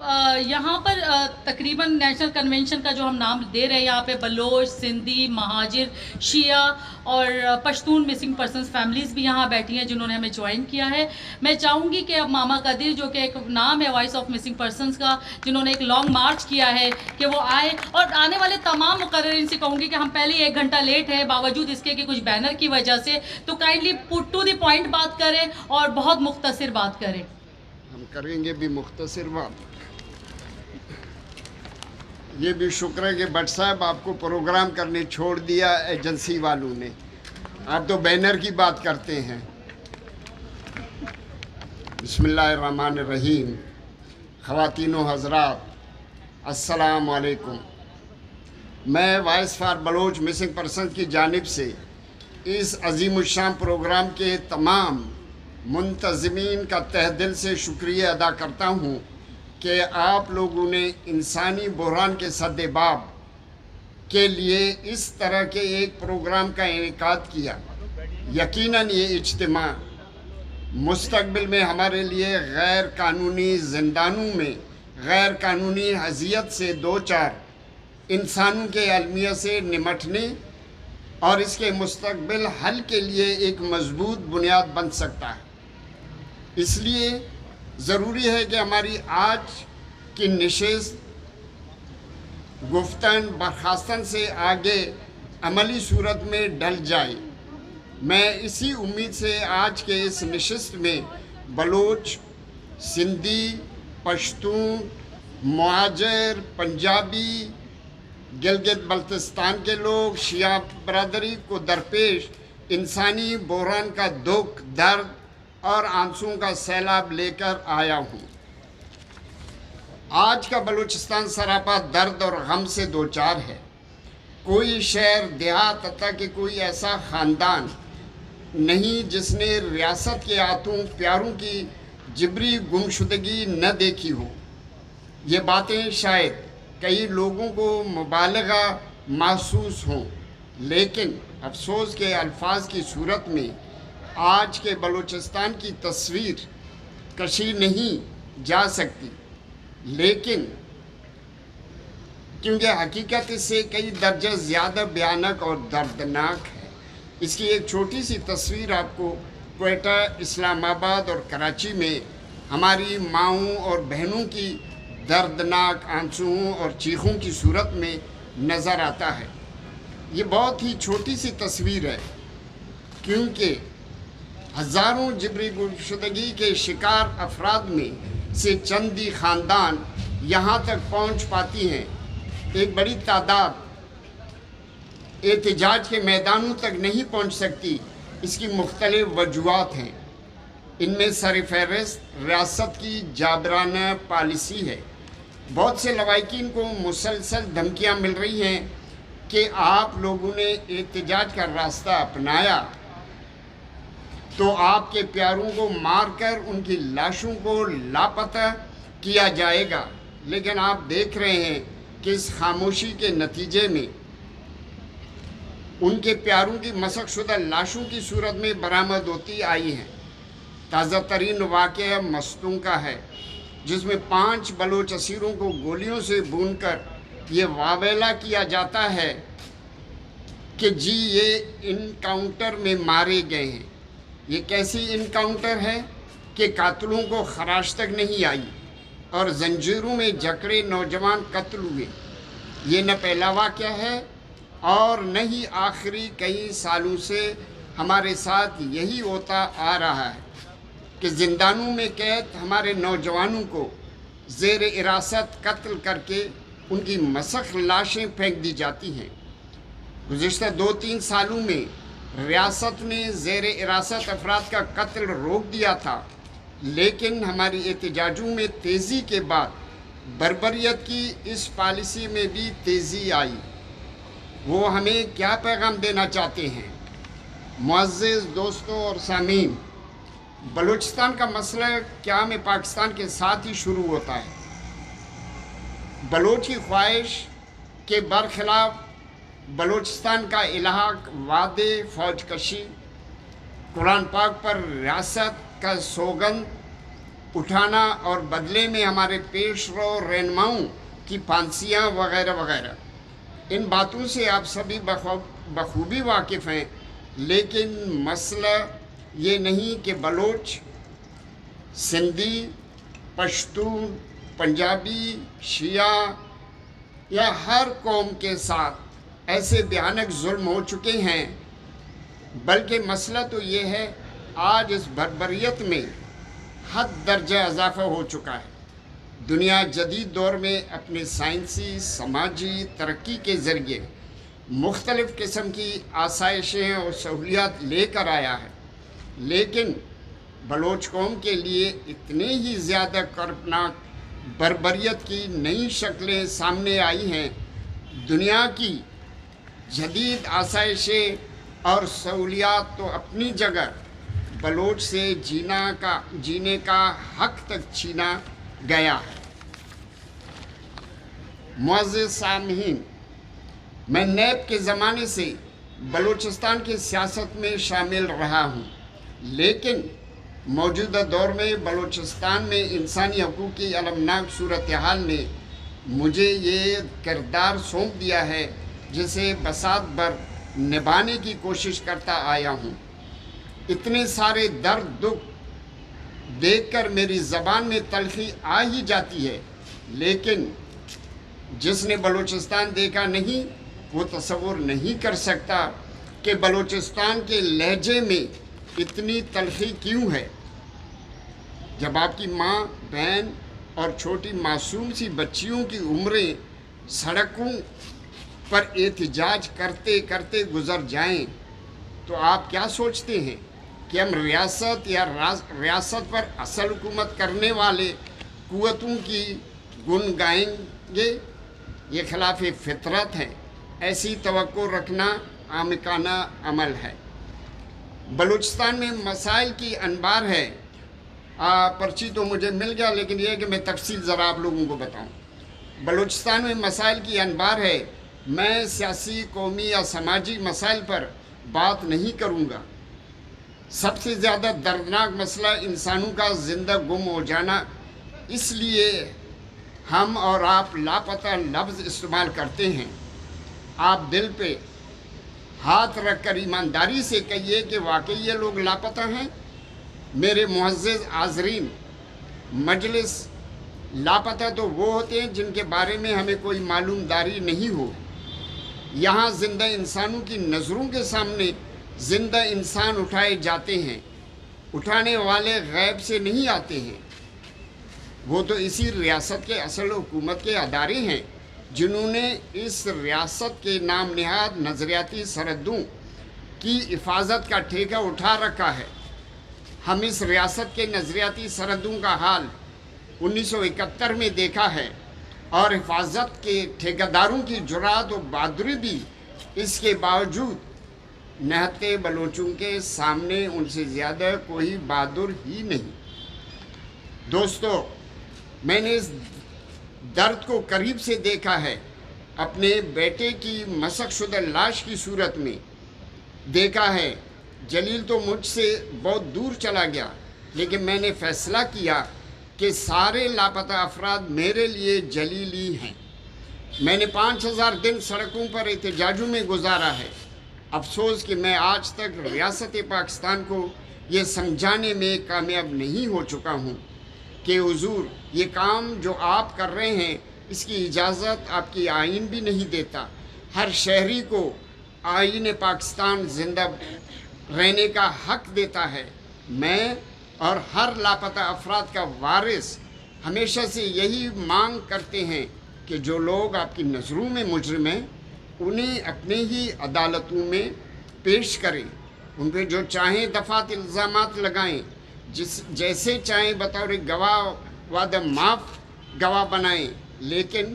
यहाँ पर तकरीबन नेशनल कन्वेंशन का जो हम नाम दे रहे हैं, यहाँ पे बलोच, सिंधी, महाजिर, शिया और पश्तून मिसिंग पर्सनस फैमिलीज़ भी यहाँ बैठी हैं जिन्होंने हमें ज्वाइन किया है। मैं चाहूँगी कि अब मामा कदीर, जो कि एक नाम है वॉइस ऑफ मिसिंग पर्सनस का, जिन्होंने एक लॉन्ग मार्च किया है, कि वो आए। और आने वाले तमाम मुकर्ररीन से कहूँगी कि हम पहले 1 घंटा लेट हैं, बावजूद इसके कि कुछ बैनर की वजह से, तो kindly put to the point बात करें और बहुत मुख्तसर बात करें। हम करेंगे भी मुख्तसर बात। ये भी शुक्र है कि भट्ट साहब आपको प्रोग्राम करने छोड़ दिया एजेंसी वालों ने, आप तो बैनर की बात करते हैं। बिस्मिल्लाहिर्रहमानिर्रहीम। ख़वातीन व हज़रात, अस्सलाम वालेकुम। मैं voice for Baloch missing person की जानिब से इस अज़ीमुश्शान प्रोग्राम के तमाम मुंतज़मीन का तहे दिल से शुक्रिया अदा करता हूँ कि आप लोगों ने इंसानी बहरान के सद्देबाब के लिए इस तरह के एक प्रोग्राम का इनेकाद किया। यकीनन ये इज्तिमा मुस्तक़बिल में हमारे लिए गैर कानूनी ज़िंदानों में गैर कानूनी हज़ियत से दो चार इंसानों के अलमिया से निमटने और इसके मुस्तक़बिल हल के लिए एक मज़बूत बुनियाद बन सकता है। इसलिए ज़रूरी है कि हमारी आज की नशिस्त गुफ्तन बर्खास्तन से आगे अमली सूरत में ढल जाए। मैं इसी उम्मीद से आज के इस नशिस्त में बलोच, सिंधी, पश्तून, मुहाजिर, पंजाबी, गिलगित बल्तिस्तान के लोग, शिया बरदरी को दरपेश इंसानी बहरान का दुख, दर्द और आंसुओं का सैलाब लेकर आया हूँ। आज का बलूचिस्तान सरापा दर्द और गम से दो चार है। कोई शहर, देहात, तथा कि कोई ऐसा ख़ानदान नहीं जिसने रियासत के आतों प्यारों की जिबरी गुमशुदगी न देखी हो। ये बातें शायद कई लोगों को मुबालगा महसूस हों, लेकिन अफसोस के अल्फाज की सूरत में आज के बलूचिस्तान की तस्वीर कशी नहीं जा सकती। लेकिन क्योंकि हकीकत इससे कई दर्जा ज़्यादा भयानक और दर्दनाक है। इसकी एक छोटी सी तस्वीर आपको क्वेटा, इस्लामाबाद और कराची में हमारी माओं और बहनों की दर्दनाक आंसुओं और चीखों की सूरत में नज़र आता है। ये बहुत ही छोटी सी तस्वीर है, क्योंकि हज़ारों जिबरी गुमशुदगी के शिकार अफराद में से चंदी ख़ानदान यहाँ तक पहुँच पाती हैं। एक बड़ी तादाद एहतिजाज के मैदानों तक नहीं पहुँच सकती। इसकी मुख्तलिफ वजूहात हैं। इनमें सरफ़हरिस्त रियासत की जाबराना पॉलिसी है। बहुत से लवाकिन को मुसलसल धमकियाँ मिल रही हैं कि आप लोगों ने एहतिजाज का रास्ता अपनाया तो आपके प्यारों को मारकर उनकी लाशों को लापता किया जाएगा। लेकिन आप देख रहे हैं कि इस खामोशी के नतीजे में उनके प्यारों की मसकशुदा लाशों की सूरत में बरामद होती आई हैं। ताज़ा तरीन वाक़या मस्तूं का है, जिसमें 5 बलोच असीरों को गोलियों से भूनकर ये वावेला किया जाता है कि जी ये इनकाउंटर में मारे गए हैं। ये कैसी इनकाउंटर है कि कातलों को खराश तक नहीं आई और जंजीरों में जकड़े नौजवान कत्ल हुए। ये न पहला वाक़या है और न ही आखिरी। कई सालों से हमारे साथ यही होता आ रहा है कि ज़िंदानों में कैद हमारे नौजवानों को ज़ेर हिरासत कत्ल करके उनकी मसख लाशें फेंक दी जाती हैं। गुज़िश्ता 2-3 सालों में रियासत ने ज़ेर हिरासत अफराद का कत्ल रोक दिया था, लेकिन हमारी एहतिजाजों में तेज़ी के बाद बर्बरियत की इस पॉलिसी में भी तेज़ी आई। वो हमें क्या पैगाम देना चाहते हैं? मुअज़्ज़िज़ दोस्तों और सामीन, बलूचिस्तान का मसला क्या में पाकिस्तान के साथ ही शुरू होता है। बलोच की ख्वाहिश के बरखिलाफ बलूचिस्तान का इलाहाक, वादे, फौज कशी, कुरान पाक पर रियासत का सौगंध اٹھانا اور بدلے میں ہمارے پیش رو رہنماؤں کی پھانسیاں وغیرہ وغیرہ. ان باتوں سے آپ سبھی بخوبی واقف ہیں، لیکن مسئلہ یہ نہیں کہ بلوچ، سندھی، پشتون، پنجابی، شیعہ یا ہر قوم کے ساتھ ایسے بھیانک ظلم ہو چکے ہیں، بلکہ مسئلہ تو یہ ہے آج اس بربریت میں حد درجہ اضافہ ہو چکا ہے. دنیا جدید دور میں اپنے سائنسی سماجی ترقی کے ذریعے مختلف قسم کی آسائشیں اور سہولیات لے کر آیا ہے، لیکن بلوچ قوم کے لیے اتنے ہی زیادہ کربناک بربریت کی نئی شکلیں سامنے آئی ہیں. دنیا کی جدید آسائشیں اور سہولیات تو اپنی جگہ بلوچ سے جینے کا حق تک چھینا گیا ہے. معزز سامعین، میں نیب کے زمانے سے بلوچستان کی سیاست میں شامل رہا ہوں، لیکن موجودہ دور میں بلوچستان میں انسانی حقوق کی المناک صورتحال نے مجھے یہ کردار سونپ دیا ہے جسے بساط بھر نبھانے کی کوشش کرتا آیا ہوں. اتنے سارے درد دکھ دیکھ کر میری زبان میں تلخی آ ہی جاتی ہے، لیکن جس نے بلوچستان دیکھا نہیں وہ تصور نہیں کر سکتا کہ بلوچستان کے لہجے میں اتنی تلخی کیوں ہے. جب آپ کی ماں، بہن اور چھوٹی معصوم سی بچیوں کی عمریں سڑکوں پر احتجاج کرتے کرتے گزر جائیں تو آپ کیا سوچتے ہیں کہ ہم ریاست پر اصل حکومت کرنے والے قوتوں کی گن گائیں گے؟ یہ خلاف فطرت ہے. ایسی توقع رکھنا احمقانہ عمل ہے. بلوچستان میں مسائل کی انبار ہے. پرچی تو مجھے مل گیا، لیکن یہ ہے کہ میں تفصیل ذرا آپ لوگوں کو بتاؤں. بلوچستان میں مسائل کی انبار ہے. میں سیاسی، قومی یا سماجی مسائل پر بات نہیں کروں گا. سب سے زیادہ دردناک مسئلہ انسانوں کا زندہ گم ہو جانا. اس لیے ہم اور آپ لاپتہ لفظ استعمال کرتے ہیں. آپ دل پہ ہاتھ رکھ کر ایمانداری سے کہیے کہ واقعی یہ لوگ لاپتہ ہیں. میرے معزز حاضرین مجلس، لاپتہ تو وہ ہوتے ہیں جن کے بارے میں ہمیں کوئی معلوم داری نہیں ہو. یہاں زندہ انسانوں کی نظروں کے سامنے زندہ انسان اٹھائے جاتے ہیں. اٹھانے والے غیب سے نہیں آتے ہیں، وہ تو اسی ریاست کے اصل حکومت کے ادارے ہیں جنہوں نے اس ریاست کے نام نہاد نظریاتی سرحدوں کی حفاظت کا ٹھیکہ اٹھا رکھا ہے. ہم اس ریاست کے نظریاتی سرحدوں کا حال 1971 میں دیکھا ہے، اور حفاظت کے ٹھیکیداروں کی جرات و بہادری بھی اس کے باوجود نہتے بلوچوں کے سامنے ان سے زیادہ کوئی بہادر ہی نہیں. دوستو، میں نے اس درد کو قریب سے دیکھا ہے. اپنے بیٹے کی مسخ شدہ لاش کی صورت میں دیکھا ہے. جلیل تو مجھ سے بہت دور چلا گیا، لیکن میں نے فیصلہ کیا کہ سارے لاپتہ افراد میرے لیے جلیلی ہیں. میں نے 5000 دن سڑکوں پر احتجاجوں میں گزارا ہے. افسوس کہ میں آج تک ریاست پاکستان کو یہ سمجھانے میں کامیاب نہیں ہو چکا ہوں کہ حضور، یہ کام جو آپ کر رہے ہیں اس کی اجازت آپ کی آئین بھی نہیں دیتا. ہر شہری کو آئین پاکستان زندہ رہنے کا حق دیتا ہے. میں اور ہر لاپتہ افراد کا وارث ہمیشہ سے یہی مانگ کرتے ہیں کہ جو لوگ آپ کی نظروں میں مجرم ہیں انہیں اپنے ہی عدالتوں میں پیش کریں. ان پہ جو چاہیں دفعات الزامات لگائیں، جیسے چاہیں بطور گواہ وعدہ معاف گواہ بنائیں، لیکن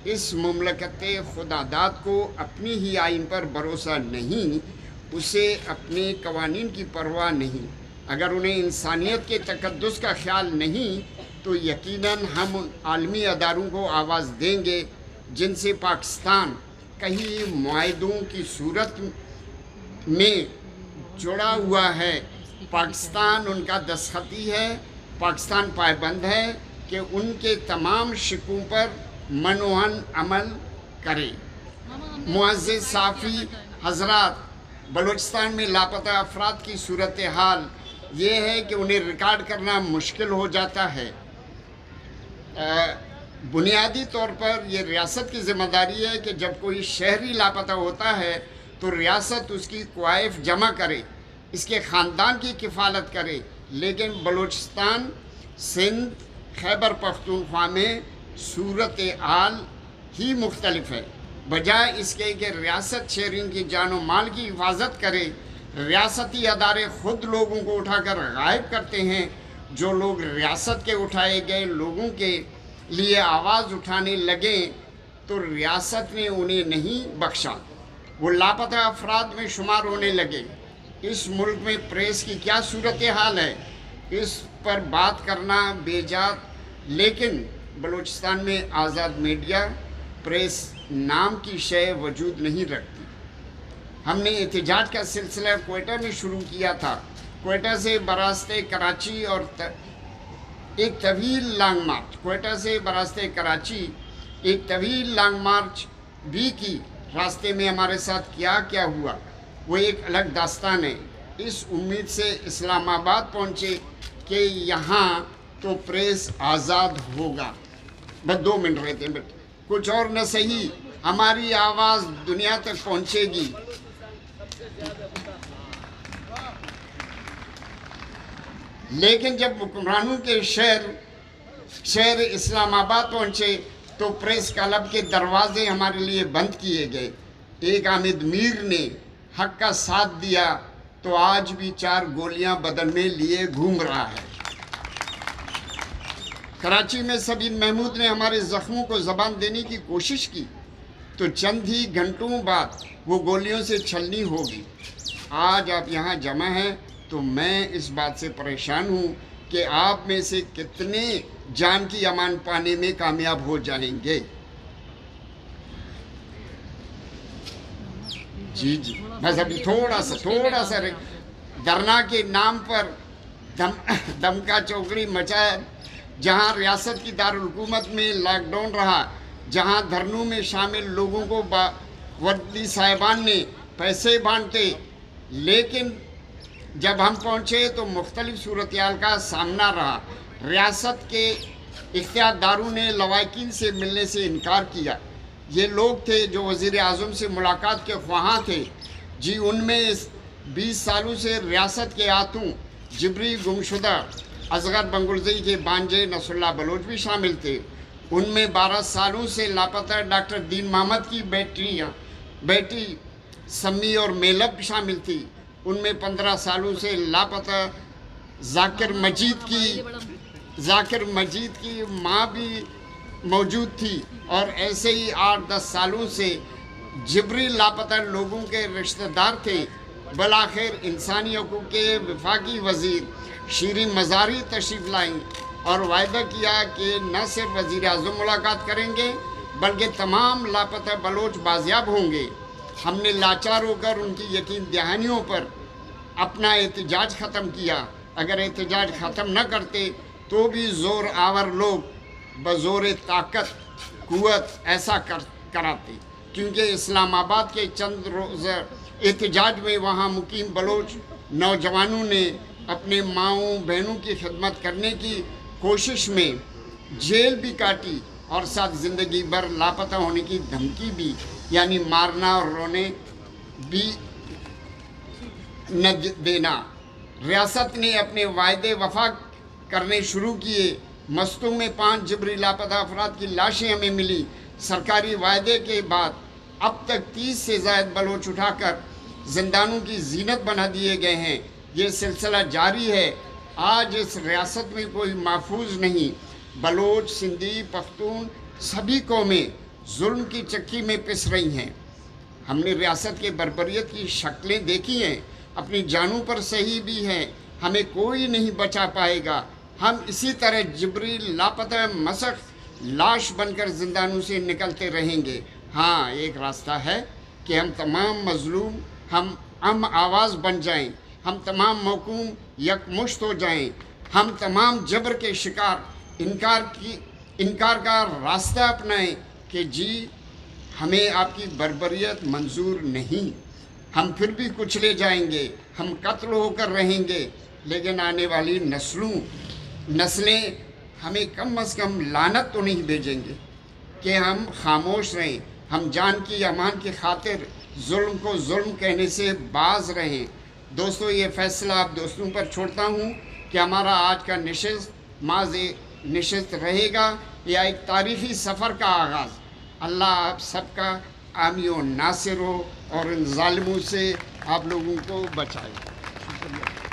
اس مملکت خدا داد کو اپنی ہی آئین پر بھروسہ نہیں، اسے اپنے قوانین کی پرواہ نہیں. اگر انہیں انسانیت کے تقدس کا خیال نہیں تو یقیناً ہم ان عالمی اداروں کو آواز دیں گے جن سے پاکستان کئی معاہدوں کی صورت میں جڑا ہوا ہے. پاکستان ان کا دستخطی ہے पाकिस्तान पायबंद है कि उनके तमाम शिकों पर मनोहन अमल करे। मुअज़्ज़िज़ साफ़ी हज़रात, बलूचिस्तान में लापता अफराद की सूरत हाल ये है कि उन्हें रिकॉर्ड करना मुश्किल हो जाता है। बुनियादी तौर पर ये रियासत की ज़िम्मेदारी है कि जब कोई शहरी लापता होता है तो रियासत उसकी क्वाइफ जमा करे, इसके ख़ानदान की किफ़ालत करे। लेकिन बलूचिस्तान, सिंध, खैबर पख्तूनख्वा में सूरत हाल ही मुख्तलिफ है। बजाय इसके कि रियासत शहरियों की जान और माल की हिफाजत करे, रियासती अदारे ख़ुद लोगों को उठाकर गायब करते हैं। जो लोग रियासत के उठाए गए लोगों के लिए आवाज़ उठाने लगे तो रियासत ने उन्हें नहीं बख्शा, वो लापता अफराद में शुमार होने लगे। इस मुल्क में प्रेस की क्या सूरत हाल है, इस पर बात करना बेजात, लेकिन बलूचिस्तान में आज़ाद मीडिया प्रेस नाम की शय वजूद नहीं रखती। हमने एहतजाज का सिलसिला क्वेटा में शुरू किया था। क्वेटा से बरास्ते कराची और एक तवील लॉन्ग मार्च, क्वेटा से बरास्ते कराची एक तवील लॉन्ग मार्च भी की। रास्ते में हमारे साथ क्या क्या हुआ वो एक अलग दास्तान है। इस उम्मीद से इस्लामाबाद पहुँचे कि यहाँ तो प्रेस आज़ाद होगा। बस 2 मिनट रहते हैं, कुछ और न सही हमारी आवाज़ दुनिया तक पहुँचेगी। लेकिन जब हुक्मरानों के शहर इस्लामाबाद पहुँचे तो प्रेस क्लब के दरवाजे हमारे लिए बंद किए गए। एक हामिद मीर ने हक का साथ दिया तो आज भी 4 गोलियां बदन में लिए घूम रहा है। कराची में सबीन महमूद ने हमारे ज़ख्मों को ज़बान देने की कोशिश की तो चंद ही घंटों बाद वो गोलियों से छलनी होगी। आज आप यहाँ जमा हैं तो मैं इस बात से परेशान हूँ कि आप में से कितने जान की अमान पाने में कामयाब हो जाएंगे। जी बस अभी थोड़ा सा धरना के नाम पर दमका चौकड़ी मचा। जहाँ रियासत की दारुल हुकूमत में लॉकडाउन रहा, जहाँ धरनों में शामिल लोगों को वर्दी साहिबान ने पैसे बांटे, लेकिन जब हम पहुँचे तो मुख्तलिफ सूरत हाल का सामना रहा। रियासत के इख्तियारदारों ने लवाकिन से मिलने से इनकार किया। ये लोग थे जो वज़ीर आज़म से मुलाकात के ख्वाहां थे। जी उनमें 20 सालों से रियासत के आतू जिब्री गुमशुदा असगर बंगुरज़ई के बांजे नसरुल्लाह बलोच भी शामिल थे। उनमें 12 सालों से लापता डॉक्टर दीन मोहम्मद की बेटी सम्मी और मेलब शामिल थी। उनमें 15 सालों से लापता जाकिर मजीद की माँ भी मौजूद थी। और ऐसे ही 8-10 सालों से जिब्री लापता लोगों के रिश्तेदार थे। बलाखिर इंसानी हकूक़ के वफाकी वज़ीर शीरीन मज़ारी तशरीफ़ लाईं और वायदा किया कि न सिर्फ वज़ीर आज़म मुलाकात करेंगे बल्कि तमाम लापता बलोच बाजियाब होंगे। हमने लाचार होकर उनकी यकीन दहानियों पर अपना एहतजाज ख़त्म किया। अगर एहतजाज ख़त्म न करते तो भी ज़ोर आवर लोग बज़ोर ताकत कुव्वत ऐसा कराते, क्योंकि इस्लामाबाद के चंद रोज़ एहतजाज में वहाँ मुकीम बलोच नौजवानों ने अपने माओं बहनों की खिदमत करने की कोशिश में जेल भी काटी और साथ ज़िंदगी भर लापता होने की धमकी भी, यानी मारना और रोने भी न देना। रियासत ने अपने वायदे वफा करने शुरू किए। मस्तूं में 5 जिब्री लापता अफराद की लाशें हमें मिली। सरकारी वायदे के बाद अब तक 30 से ज़ायद बलोच उठाकर जिंदानों की जीनत बना दिए गए हैं। ये सिलसिला जारी है। आज इस रियासत में कोई महफूज नहीं। बलोच, सिंधी, पख्तून सभी कौमें जुल्म की चक्की में पिस रही हैं। हमने रियासत के बर्बरियत की शक्लें देखी हैं, अपनी जानों पर सही भी हैं। हमें कोई नहीं बचा पाएगा। हम इसी तरह जिब्री लापता मसख लाश बनकर जिंदानों से निकलते रहेंगे। हाँ, एक रास्ता है कि हम तमाम मजलूम हम आवाज़ बन जाएं, हम तमाम महकूम यकमुश्त हो जाएं। हम तमाम जबर के शिकार इनकार का रास्ता अपनाएं कि जी हमें आपकी बर्बरियत मंजूर नहीं, हम फिर भी कुचले जाएंगे, हम कत्ल होकर रहेंगे, लेकिन आने वाली नस्लें हमें कम से कम लानत तो नहीं भेजेंगे कि हम खामोश रहें, हम जान की अमान की खातिर जुल्म को जुल्म कहने से बाज रहें। दोस्तों, ये फ़ैसला आप दोस्तों पर छोड़ता हूँ कि हमारा आज का नशिस्त रहेगा या एक तारीख़ी सफ़र का आगाज़। अल्लाह आप सबका आमी व नासिर हो और इन ज़ालिमों से आप लोगों को बचाए।